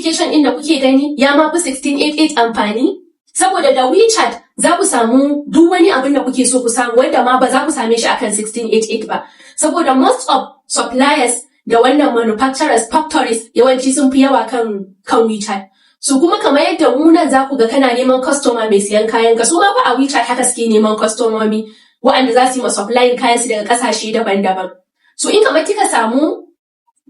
application ɗin da kuke gani ya ma fi 1688 amfani. Saboda da WeChat za ku samu duk wani abin da kuke so ku samu wanda ma ba za ku same shi akan 1688 ba. Saboda most of suppliers da wannan manufacturers, factories yawanci sun fi yawa kan WeChat. So kuma kamar yadda mu nan za ku ga kana neman customer mai siyan kayan ka, su ma fa a WeChat haka suke neman customomi waɗanda za su yi ma supplying kayan su daga ƙasashe daban-daban. So in kamar kika samu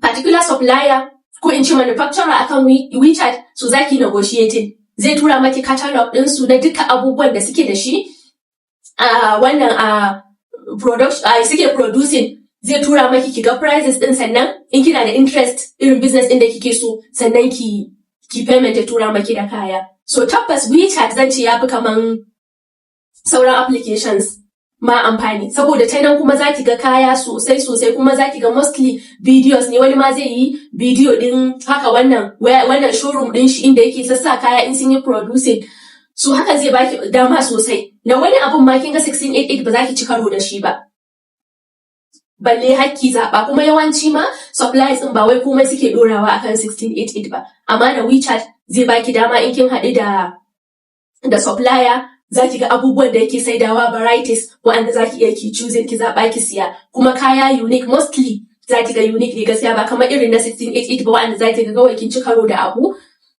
particular supplier ko in ci manufacturer akan WeChat, so za ki negotiating. Zai tura maki catalog ɗinsu na duka abubuwan da suke da shi suke producing. Zai tura maki ki ga prices ɗin, sannan in kina da interest irin business ɗin da kike so, sannan ki payment ya tura maki da kaya. So tabbas WeChat zan ce yafi kaman sauran applications ma amfani, saboda ta nan kuma zaki ga kaya sosai kuma zaki ga mostly videos ne, wani ma zai yi video din haka wannan showroom din shi inda yake sassa kaya in sun yi producing. So haka zai baki dama sosai na wani abun ma kin ga 1688 ba zaki ci karo da shi ba, balle hakki zaba. Kuma yawanci ma suppliers din ba wai komai suke dorawa akan 1688 ba, amma da WeChat zai baki dama in kin haɗu da supplier zaki ga abubuwan da yake saidawa varieties wanda zaki iya ki choosing ki zaba ki siya, kuma kaya unique, mostly zaki ga unique ne gaskiya, ba kamar irin na 1688 ba wanda zaki ga kawai kin ci karo da abu.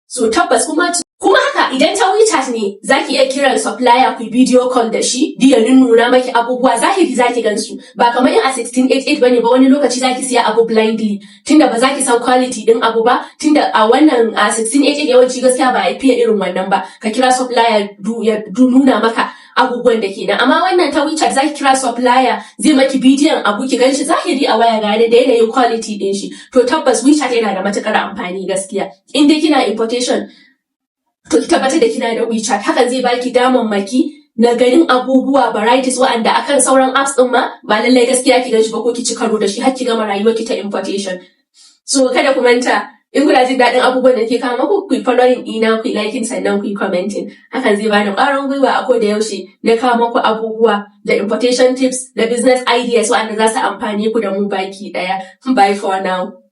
So tabbas kuma haka idan ta WeChat ne zaki iya kiran supplier ku video call da shi ya nuna maki abubuwa zahiri zaki gansu, ba kamar in a 1688 bane ba wani lokaci zaki siya abu blindly tunda ba zaki san quality din abu ba, tunda a wannan a 1688 yawanci gaskiya ba a fiye irin wannan ba, ka kira supplier ya nuna maka abubuwan da kenan. Amma wannan ta WeChat zaki kira supplier zai maki bidiyon abu ki ganshi zahiri a waya gane da yanayin quality din shi. To tabbas WeChat yana da matukar amfani gaskiya. In dai kina importation to ki tabbatar da kina da WeChat, hakan zai baki damammaki na ganin abubuwa varieties wa'anda akan sauran apps din ma ba lallai gaskiya ki ganshi ba ko ki ci karo da shi har ki gama rayuwar ki ta importation. So kada ku manta, in kuna jin daɗin abubuwan da ke kawo muku, ku yi following ɗina, ku yi liking, sannan ku yi commenting. Hakan zai bani ƙwarin gwiwa a koda yaushe na kawo muku abubuwa da importation tips da business ideas wa'anda za su amfane ku da mu baki ɗaya. Bye for now.